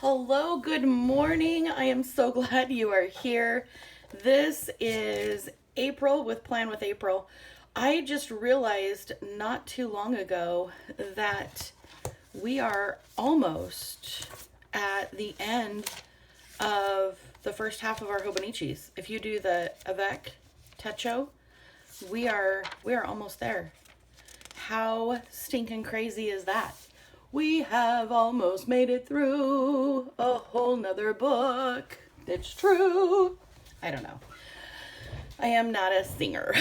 Hello, good morning. I am so glad you are here. This is April with Plan with April. I just realized not too long ago that we are almost at the end of the first half of our Hobonichis. If you do the Avec Techo, we are almost there. How stinking crazy is that? We have almost made it through a whole nother book. It's true. I don't know. I am not a singer,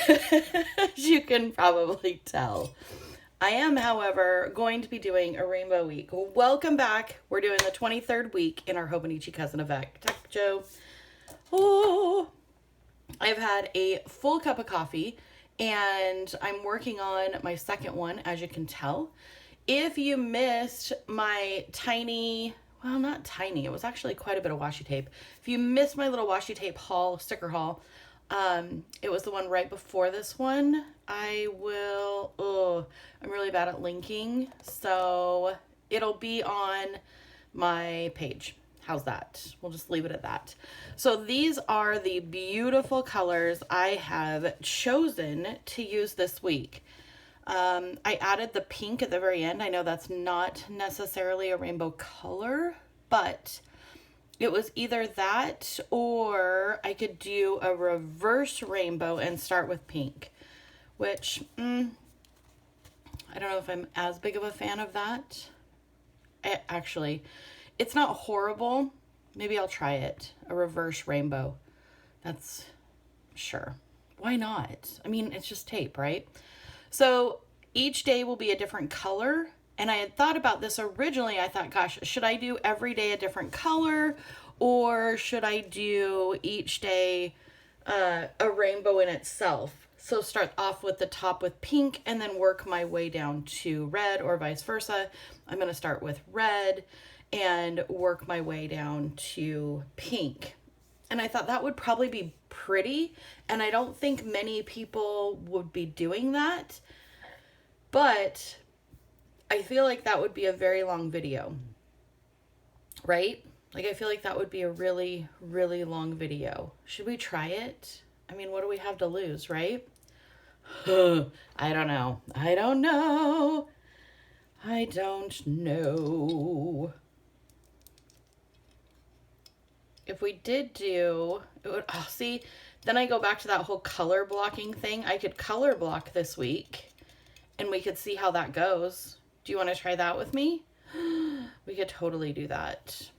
as you can probably tell. I am, however, going to be doing a rainbow week. Welcome back. We're doing the 23rd week in our Hobonichi Cousin Avec Techo. Oh, I've had a full cup of coffee and I'm working on my second one, as you can tell. If you missed my tiny, well, not tiny, it was actually quite a bit of washi tape. If you missed my little washi tape haul, sticker haul, it was the one right before this one. I'm really bad at linking, so it'll be on my page. How's that? We'll just leave it at that. So these are the beautiful colors I have chosen to use this week. I added the pink at the very end. I know that's not necessarily a rainbow color, but it was either that or I could do a reverse rainbow and start with pink, which I don't know if I'm as big of a fan of that. It's not horrible. Maybe I'll try it. A reverse rainbow. That's sure. Why not? I mean, it's just tape, right? So each day will be a different color. And I had thought about this originally. I thought, gosh, should I do every day a different color? Or should I do each day a rainbow in itself? So start off with the top with pink and then work my way down to red, or vice versa. I'm going to start with red and work my way down to pink. And I thought that would probably be pretty. And I don't think many people would be doing that. But I feel like that would be a very long video. Right? Like, I feel like that would be a really, really long video. Should we try it? I mean, what do we have to lose, right? I don't know. I don't know. If we did do, it would, see, then I go back to that whole color blocking thing. I could color block this week and we could see how that goes. Do you want to try that with me? We could totally do that.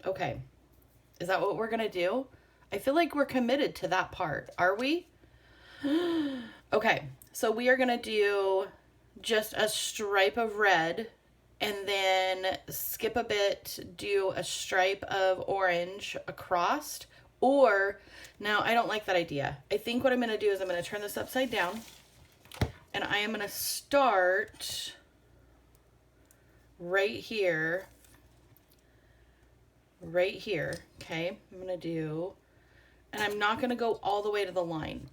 Okay. Is that what we're going to do? I feel like we're committed to that part. Are we? Okay. So we are going to do just a stripe of red and then skip a bit, do a stripe of orange across. Or, now I don't like that idea. I think what I'm going to do is I'm going to turn this upside down and I am going to start right here. Okay, I'm going to do, and I'm not going to go all the way to the line.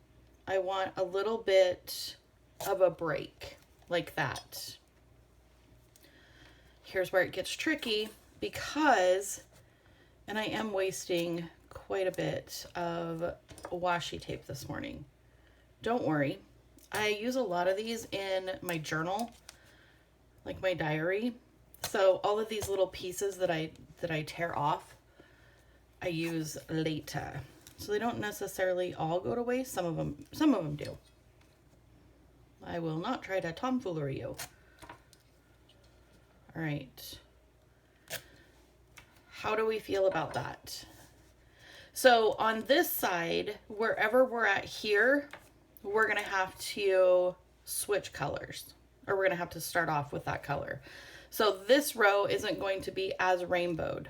I want a little bit of a break like that. Here's where it gets tricky because, and I am wasting quite a bit of washi tape this morning. Don't worry. I use a lot of these in my journal, like my diary. So all of these little pieces that I tear off, I use later. So they don't necessarily all go to waste. Some of them do. I will not try to tomfoolery you. All right. How do we feel about that? So on this side, wherever we're at here, we're going to have to switch colors, or we're going to have to start off with that color. So this row isn't going to be as rainbowed.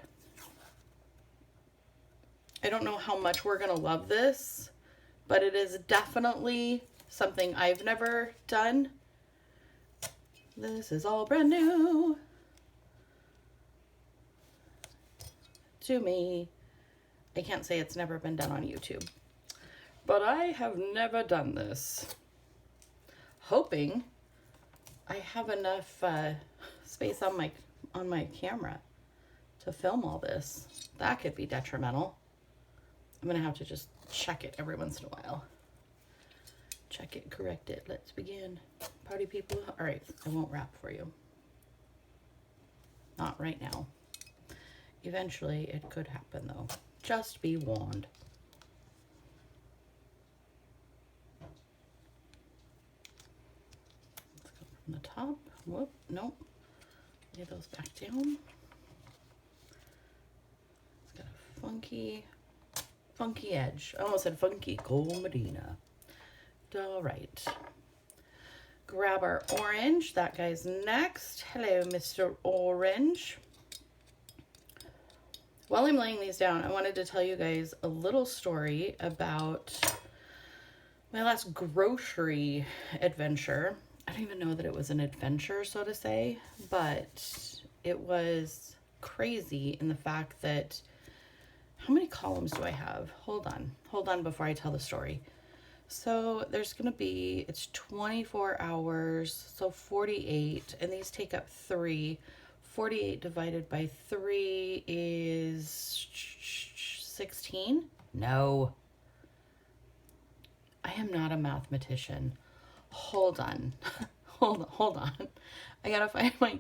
I don't know how much we're going to love this, but it is definitely something I've never done. This is all brand new to me. I can't say it's never been done on YouTube, but I have never done this. Hoping I have enough space on on my camera to film all this. That could be detrimental. I'm gonna have to just check it every once in a while. Check it, correct it. Let's begin. Party people. All right, I won't wrap for you. Not right now. Eventually it could happen though. Just be warned. Let's go from the top. Whoop, nope. Lay those back down. It's got a funky edge. I almost said funky Cold Medina. All right. Grab our orange. That guy's next. Hello, Mr. Orange. While I'm laying these down, I wanted to tell you guys a little story about my last grocery adventure. I don't even know that it was an adventure, so to say, but it was crazy in the fact that, how many columns do I have? Hold on before I tell the story. So there's going to be, it's 24 hours, so 48, and these take up 3. 48 divided by 3 is 16? No. I am not a mathematician. Hold on. hold on. I gotta find my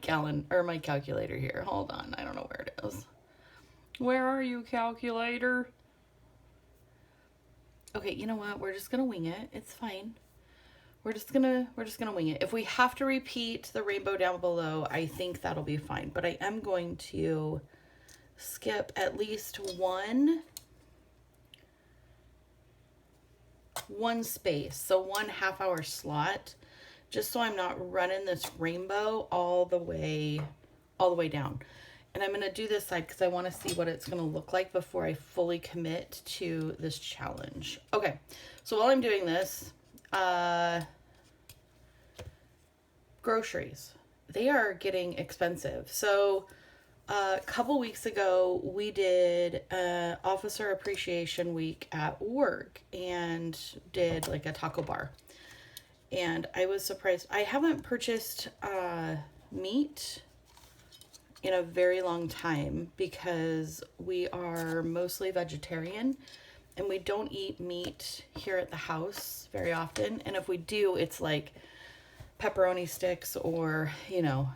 my calculator here. Hold on. I don't know where it is. Where are you, calculator? Okay, you know what? We're just gonna wing it. It's fine. We're just gonna wing it. If we have to repeat the rainbow down below, I think that'll be fine. But I am going to skip at least one space, so 1 half-hour slot, just so I'm not running this rainbow all the way down. And I'm going to do this side because I want to see what it's going to look like before I fully commit to this challenge. Okay, so while I'm doing this, groceries, they are getting expensive. So a couple weeks ago, we did Officer Appreciation Week at work and did like a taco bar. And I was surprised. I haven't purchased meat in a very long time because we are mostly vegetarian and we don't eat meat here at the house very often. And if we do, it's like pepperoni sticks or, you know,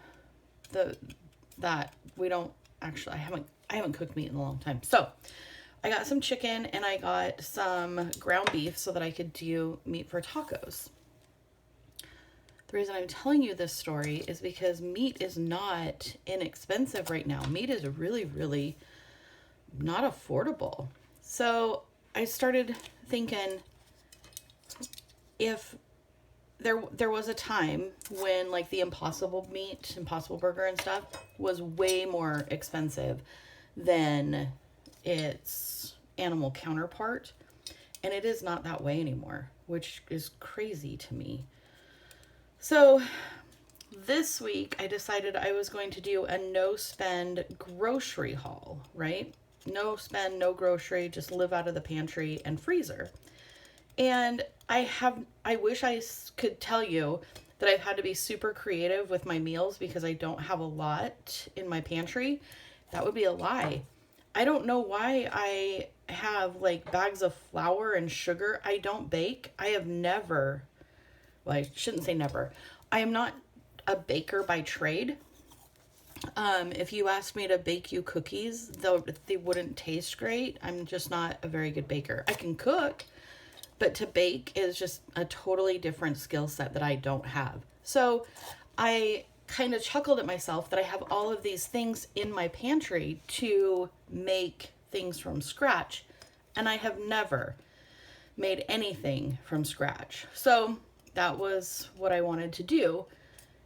that we don't actually, I haven't cooked meat in a long time. So I got some chicken and I got some ground beef so that I could do meat for tacos. The reason I'm telling you this story is because meat is not inexpensive right now. Meat is really, really not affordable. So I started thinking, if there was a time when like the Impossible meat, Impossible Burger and stuff was way more expensive than its animal counterpart. And it is not that way anymore, which is crazy to me. So this week I decided I was going to do a no spend grocery haul, right? No spend, no grocery, just live out of the pantry and freezer. And I wish I could tell you that I've had to be super creative with my meals because I don't have a lot in my pantry. That would be a lie. I don't know why I have like bags of flour and sugar. I don't bake. I have never, well, I shouldn't say never. I am not a baker by trade. If you asked me to bake you cookies, though they wouldn't taste great, I'm just not a very good baker. I can cook, but to bake is just a totally different skill set that I don't have. So I kind of chuckled at myself that I have all of these things in my pantry to make things from scratch, and I have never made anything from scratch. So that was what I wanted to do.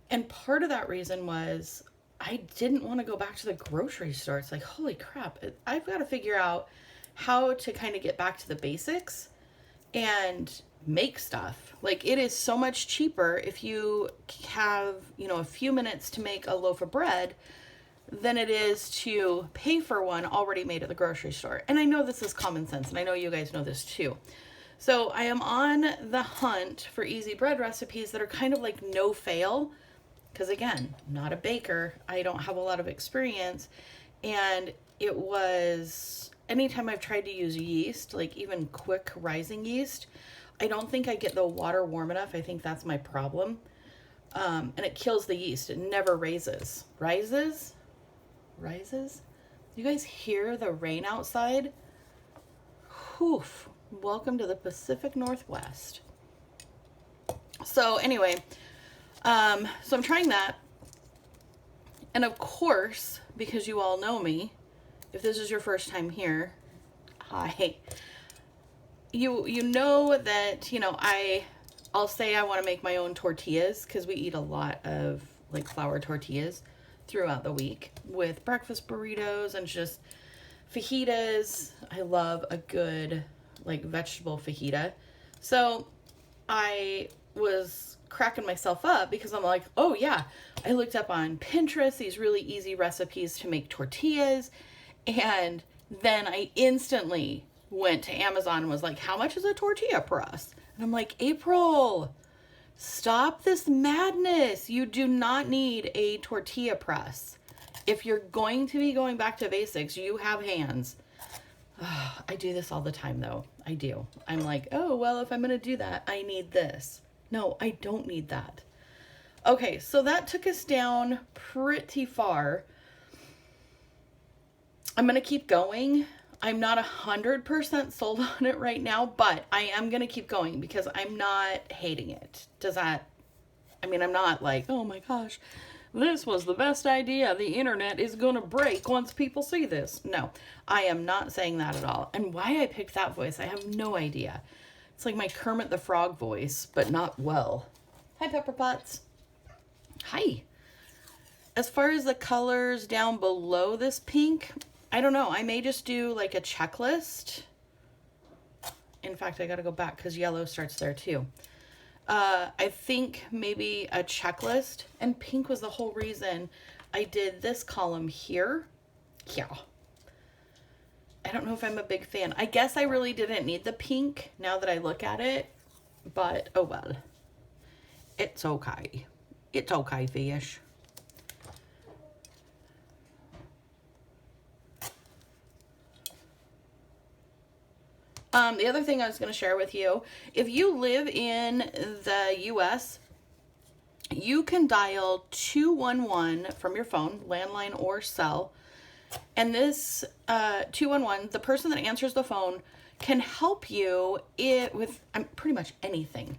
And part of that reason was I didn't want to go back to the grocery store. It's like, holy crap, I've got to figure out how to kind of get back to the basics and make stuff. Like, it is so much cheaper if you have, you know, a few minutes to make a loaf of bread than it is to pay for one already made at the grocery store. And I know this is common sense, and I know you guys know this too. So I am on the hunt for easy bread recipes that are kind of like no fail, because again, not a baker. I don't have a lot of experience. And it was, anytime I've tried to use yeast, like even quick rising yeast, I don't think I get the water warm enough. I think that's my problem. And it kills the yeast. It never raises. Rises? You guys hear the rain outside? Whew. Welcome to the Pacific Northwest. So anyway, so I'm trying that. And of course, because you all know me, if this is your first time here, hi. You know that, I'll say I want to make my own tortillas because we eat a lot of like flour tortillas throughout the week with breakfast burritos and just fajitas. I love a good like vegetable fajita. So I was cracking myself up because I'm like, oh yeah, I looked up on Pinterest these really easy recipes to make tortillas, and then I instantly went to Amazon and was like, how much is a tortilla press? And I'm like, April, stop this madness. You do not need a tortilla press. If you're going to be going back to basics, you have hands. I do this all the time though. I do. I'm like, oh, well, if I'm going to do that, I need this. No, I don't need that. Okay, so that took us down pretty far. I'm going to keep going. I'm not 100% sold on it right now, but I am going to keep going because I'm not hating it. I'm not like, oh my gosh, this was the best idea. The internet is going to break once people see this. No, I am not saying that at all. And why I picked that voice, I have no idea. It's like my Kermit the Frog voice, but not well. Hi, Pepper Potts. Hi. As far as the colors down below this pink, I don't know. I may just do like a checklist. In fact, I got to go back because yellow starts there too. I think maybe a checklist, and pink was the whole reason I did this column here. Yeah. I don't know if I'm a big fan. I guess I really didn't need the pink now that I look at it, but oh well. It's okay. It's okay, fish. The other thing I was going to share with you, if you live in the US, you can dial 211 from your phone, landline or cell. And this 211, the person that answers the phone can help you with pretty much anything.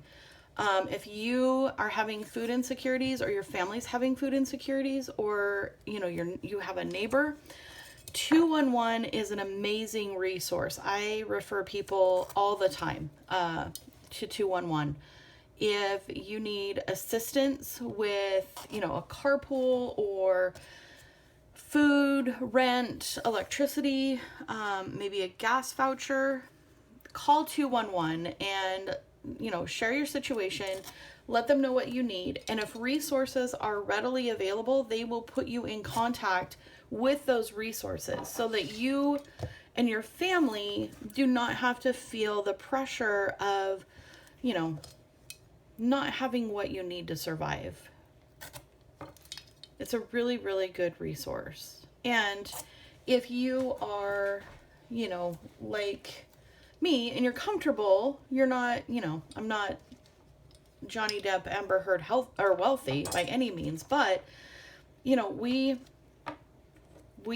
If you are having food insecurities or your family's having food insecurities, or you have a neighbor, 211 is an amazing resource. I refer people all the time to 211. If you need assistance with, a carpool or food, rent, electricity, maybe a gas voucher, call 211 and, share your situation, let them know what you need. And if resources are readily available, they will put you in contact with those resources so that you and your family do not have to feel the pressure of, not having what you need to survive. It's a really, really good resource. And if you are, like me and you're comfortable, you're not, I'm not Johnny Depp, Amber Heard health or wealthy by any means, but we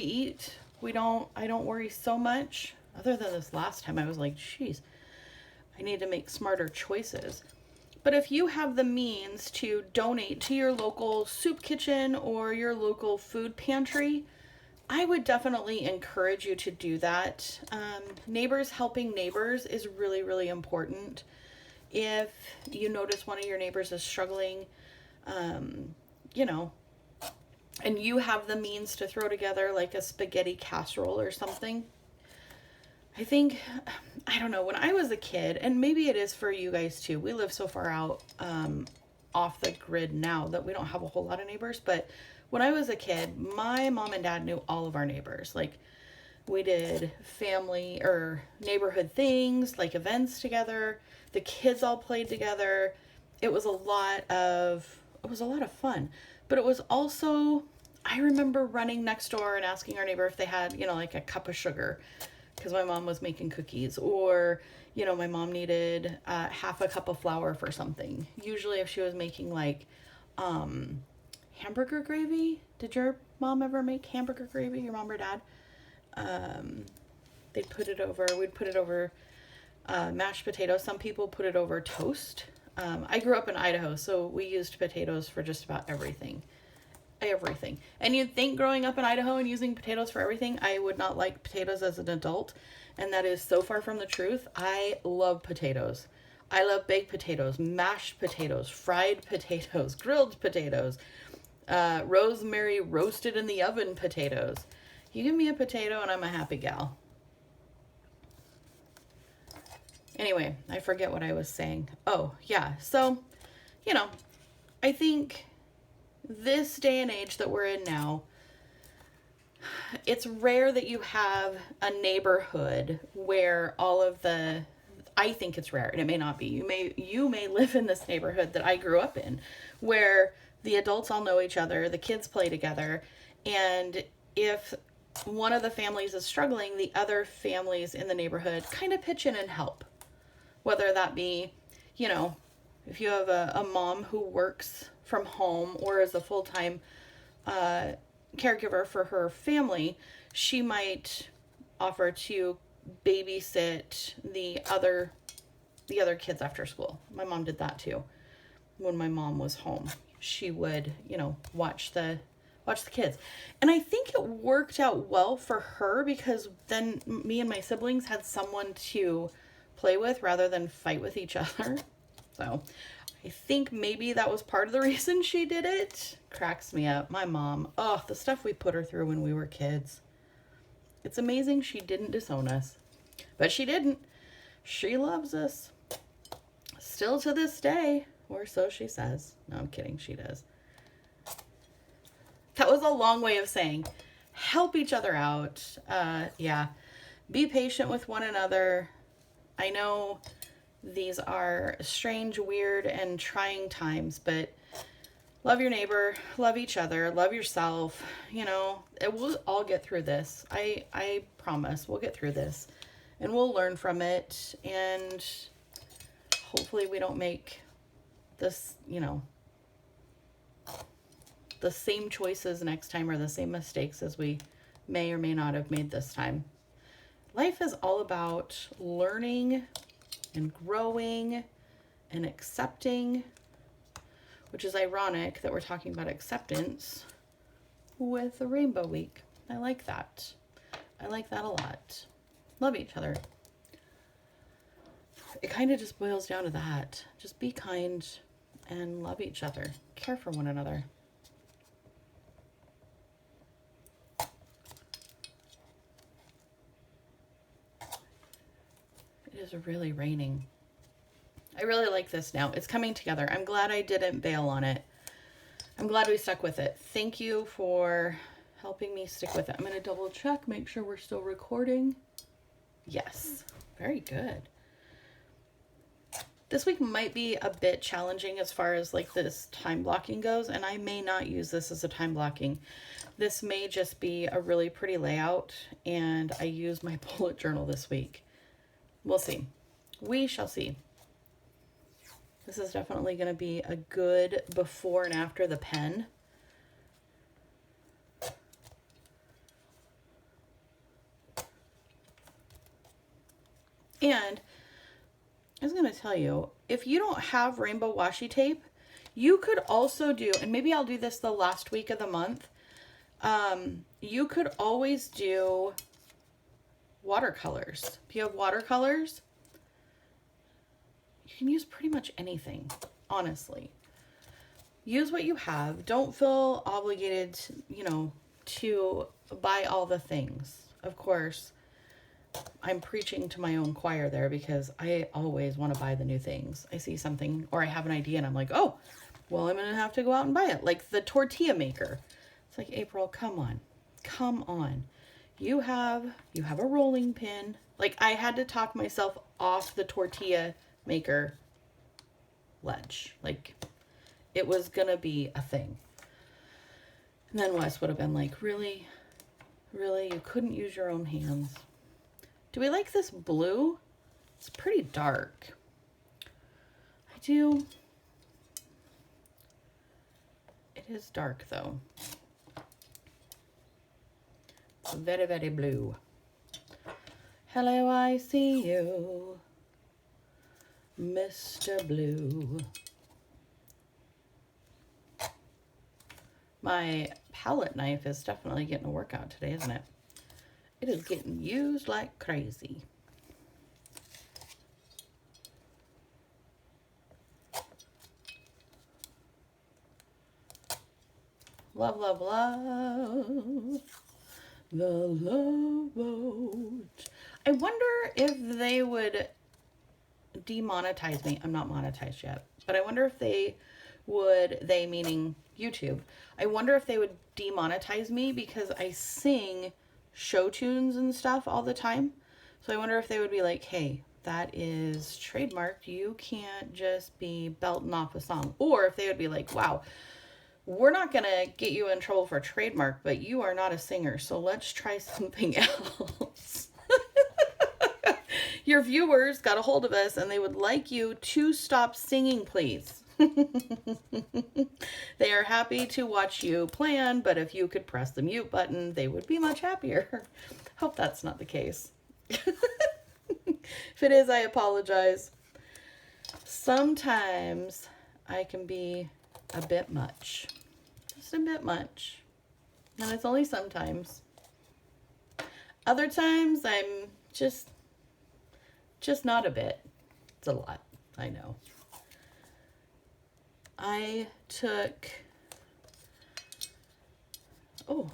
eat. I don't worry so much, other than this last time I was like, geez, I need to make smarter choices. But if you have the means to donate to your local soup kitchen or your local food pantry, I would definitely encourage you to do that. Neighbors helping neighbors is really, really important. If you notice one of your neighbors is struggling, and you have the means to throw together like a spaghetti casserole or something. I don't know, when I was a kid, and maybe it is for you guys too, we live so far out off the grid now that we don't have a whole lot of neighbors, but when I was a kid, my mom and dad knew all of our neighbors. Like, we did family or neighborhood things, like events together. The kids all played together. It was a lot of fun. But it was also, I remember running next door and asking our neighbor if they had, like a cup of sugar, because my mom was making cookies, or, my mom needed half a cup of flour for something. Usually if she was making like hamburger gravy. Did your mom ever make hamburger gravy, your mom or dad? We'd put it over mashed potatoes. Some people put it over toast. I grew up in Idaho, so we used potatoes for just about everything. And you'd think growing up in Idaho and using potatoes for everything, I would not like potatoes as an adult. And that is so far from the truth. I love potatoes. I love baked potatoes, mashed potatoes, fried potatoes, grilled potatoes, rosemary roasted in the oven potatoes. You give me a potato and I'm a happy gal. Anyway, I forget what I was saying. Oh, yeah. So, I think this day and age that we're in now, it's rare that you have a neighborhood where I think it's rare, and it may not be. You may live in this neighborhood that I grew up in, where the adults all know each other, the kids play together, and if one of the families is struggling, the other families in the neighborhood kind of pitch in and help. Whether that be, if you have a mom who works from home or is a full-time caregiver for her family, she might offer to babysit the other kids after school. My mom did that too. When my mom was home, she would, watch the kids. And I think it worked out well for her, because then me and my siblings had someone to play with rather than fight with each other. So I think maybe that was part of the reason she did it. Cracks me up. My mom, the stuff we put her through when we were kids. It's amazing she didn't disown us. But she didn't. She loves us. Still to this day. Or so she says. No, I'm kidding. She does. That was a long way of saying help each other out. Yeah. Be patient with one another. I know these are strange, weird, and trying times, but love your neighbor, love each other, love yourself. We'll all get through this. I promise we'll get through this, and we'll learn from it, and hopefully we don't make this, the same choices next time, or the same mistakes as we may or may not have made this time. Life is all about learning and growing and accepting, which is ironic that we're talking about acceptance with the Rainbow Week. I like that. I like that a lot. Love each other. It kind of just boils down to that. Just be kind and love each other. Care for one another. It is really raining. I really like this now. It's coming together. I'm glad I didn't bail on it. I'm glad we stuck with it. Thank you for helping me stick with it. I'm going to double check, make sure we're still recording. Yes. Very good. This week might be a bit challenging as far as like this time blocking goes, and I may not use this as a time blocking. This may just be a really pretty layout, and I use my bullet journal this week. We'll see. We shall see. This is definitely going to be a good before and after the pen. And I was going to tell you, if you don't have rainbow washi tape, you could also do, and maybe I'll do this the last week of the month, you could always do watercolors. If you have watercolors, you can use pretty much anything, honestly. Use what you have. Don't feel obligated, to buy all the things. Of course, I'm preaching to my own choir there, because I always want to buy the new things. I see something or I have an idea and I'm like, oh, well, I'm going to have to go out and buy it. Like the tortilla maker. It's like, April, come on. Come on. You have a rolling pin. Like, I had to talk myself off the tortilla maker ledge. Like, it was gonna be a thing. And then Wes would have been like, really? Really? You couldn't use your own hands? Do we like this blue? It's pretty dark. I do. It is dark though. It's very, very blue. Hello, I see you, Mr. Blue. My palette knife is definitely getting a workout today, isn't it? It is getting used like crazy. Love, love, love. The Love Boat. I wonder if they would demonetize me. I'm not monetized yet, but I wonder if they would, they meaning YouTube, I wonder if they would demonetize me because I sing show tunes and stuff all the time. So I wonder if they would be like, hey, that is trademarked. You can't just be belting off a song. Or if they would be like, wow, we're not going to get you in trouble for trademark, but you are not a singer. So let's try something else. Your viewers got a hold of us and they would like you to stop singing, please. They are happy to watch you plan, but if you could press the mute button, they would be much happier. Hope that's not the case. If it is, I apologize. Sometimes I can be a bit much. Just a bit much. And it's only sometimes. Other times I'm just not a bit. It's a lot, I know. I took, oh,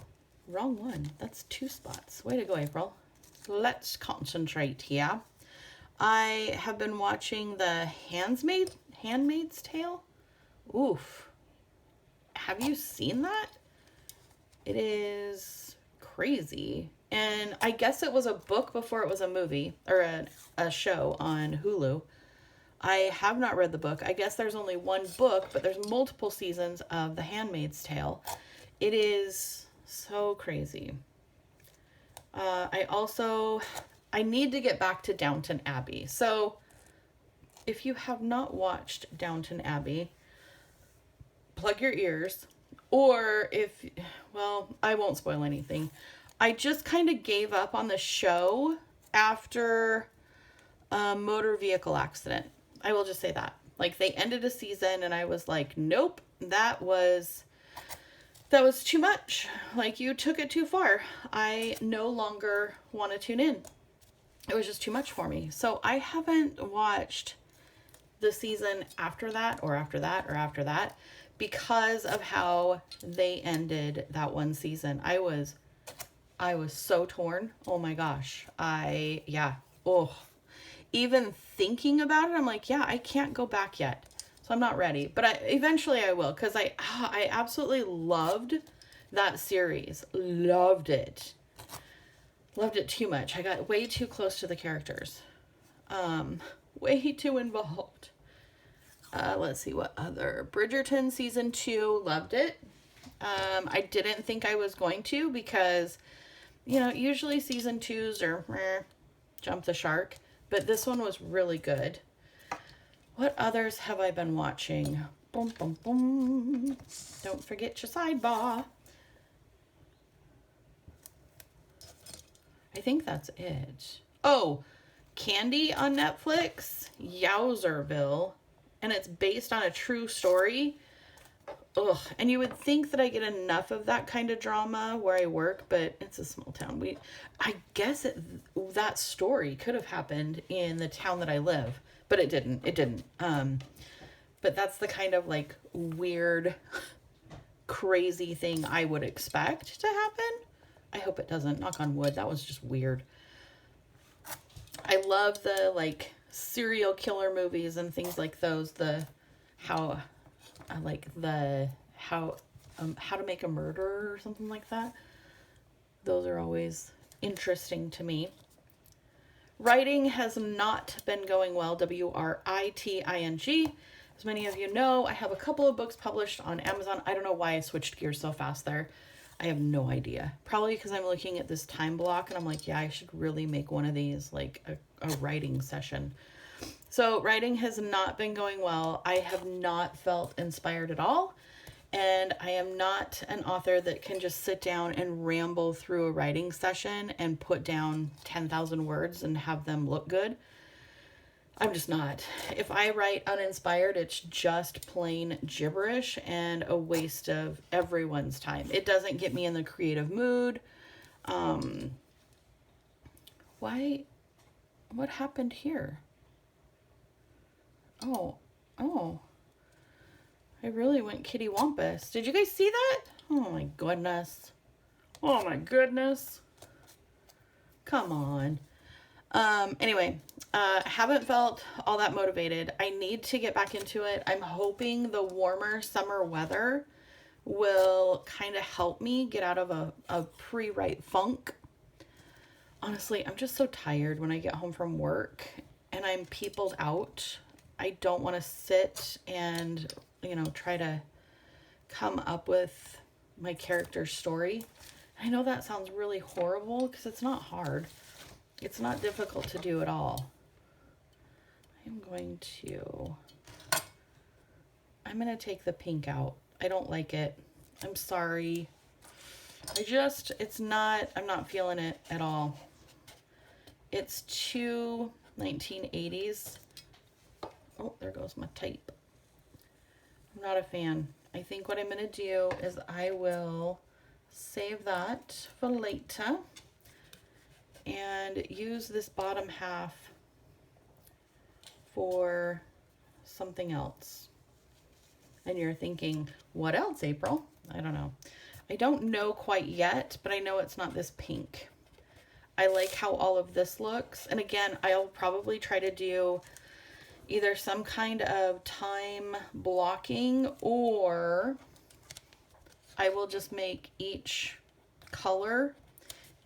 wrong one. That's 2 spots. Way to go, April. Let's concentrate here. I have been watching the Handmaid's Tale. Oof. Have you seen that? It is crazy. And I guess it was a book before it was a movie or a show on Hulu. I have not read the book. I guess there's only one book, but there's multiple seasons of The Handmaid's Tale. It is so crazy. I need to get back to Downton Abbey. So if you have not watched Downton Abbey, plug your ears. Or if, well, I won't spoil anything. I just kind of gave up on the show after a motor vehicle accident. I will just say that. Like, they ended a season and I was like, nope, that was too much. Like, you took it too far. I no longer want to tune in. It was just too much for me. So I haven't watched the season after that or after that or after that because of how they ended that one season. I was so torn. Oh my gosh. Even thinking about it, I'm like, yeah, I can't go back yet. So I'm not ready, but eventually I will, because I absolutely loved that series. Loved it. Loved it too much. I got way too close to the characters. Way too involved. Let's see what other. Bridgerton season 2, loved it. I didn't think I was going to because, you know, usually season 2s are jump the shark, but this one was really good. What others have I been watching? Boom, boom, boom. Don't forget your sidebar. I think that's it. Oh, Candy on Netflix. Yowzerville. And it's based on a true story. Ugh. And you would think that I get enough of that kind of drama where I work, but it's a small town. I guess that story could have happened in the town that I live, but it didn't. It didn't. But that's the kind of like weird, crazy thing I would expect to happen. I hope it doesn't. Knock on wood. That was just weird. I love the like serial killer movies and things like those. How to Make a Murder or something like that. Those are always interesting to me. Writing has not been going well. WRITING. As many of you know, I have a couple of books published on Amazon. I don't know why I switched gears so fast there. I have no idea. Probably because I'm looking at this time block and I'm like, yeah, I should really make one of these like a writing session. So writing has not been going well. I have not felt inspired at all. And I am not an author that can just sit down and ramble through a writing session and put down 10,000 words and have them look good. I'm just not. If I write uninspired, it's just plain gibberish and a waste of everyone's time. It doesn't get me in the creative mood. Why? What happened here? Oh. I really went kitty wampus. Did you guys see that? Oh my goodness. Oh my goodness. Come on. Anyway, haven't felt all that motivated. I need to get back into it. I'm hoping the warmer summer weather will kind of help me get out of a pre-write funk. Honestly, I'm just so tired when I get home from work and I'm peopled out. I don't want to sit and, try to come up with my character's story. I know that sounds really horrible because it's not hard. It's not difficult to do at all. I'm going to take the pink out. I don't like it. I'm sorry. I'm not feeling it at all. It's too 1980s. Oh, there goes my tape. I'm not a fan. I think what I'm going to do is I will save that for later and use this bottom half for something else. And you're thinking, what else, April? I don't know. I don't know quite yet, but I know it's not this pink. I like how all of this looks. And again, I'll probably try to do either some kind of time blocking, or I will just make each color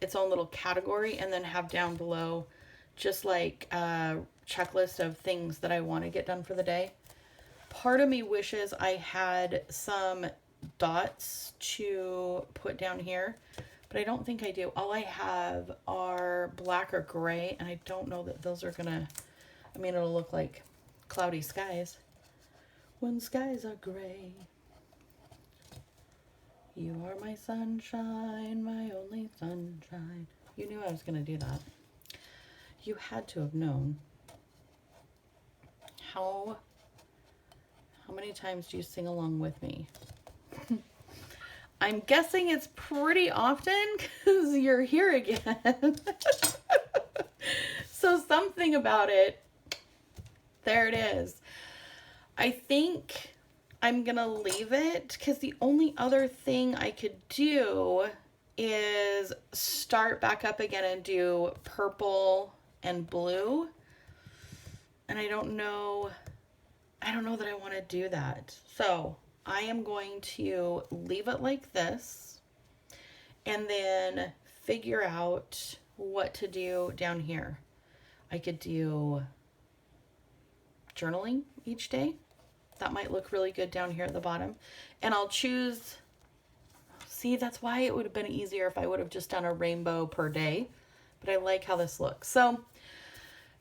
its own little category and then have down below just like a checklist of things that I want to get done for the day. Part of me wishes I had some dots to put down here, but I don't think I do. All I have are black or gray, and I don't know that those are gonna, it'll look like cloudy skies. When skies are gray, you are my sunshine, my only sunshine. You knew I was gonna do that. You had to have known. How many times do you sing along with me? I'm guessing it's pretty often because you're here again. So something about it. There it is. I think I'm gonna leave it because the only other thing I could do is start back up again and do purple and blue. And I don't know that I want to do that. So I am going to leave it like this and then figure out what to do down here. I could do journaling each day. That might look really good down here at the bottom. And I'll choose, see, that's why it would have been easier if I would have just done a rainbow per day. But I like how this looks. So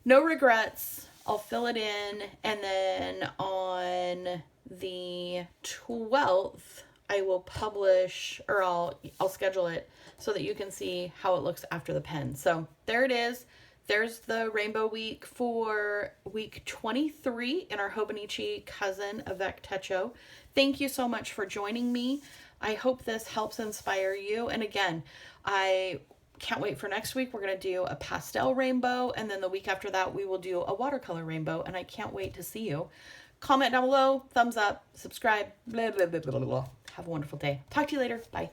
no regrets. I'll fill it in, and then on the 12th, I will publish, or I'll schedule it so that you can see how it looks after the pen. So there it is. There's the Rainbow Week for week 23 in our Hobonichi cousin Avec Techo. Thank you so much for joining me. I hope this helps inspire you. And again, I can't wait for next week. We're going to do a pastel rainbow, and then the week after that we will do a watercolor rainbow, and I can't wait to see you. Comment down below, thumbs up, subscribe, blah, blah, blah, blah, blah. Have a wonderful day. Talk to you later. Bye.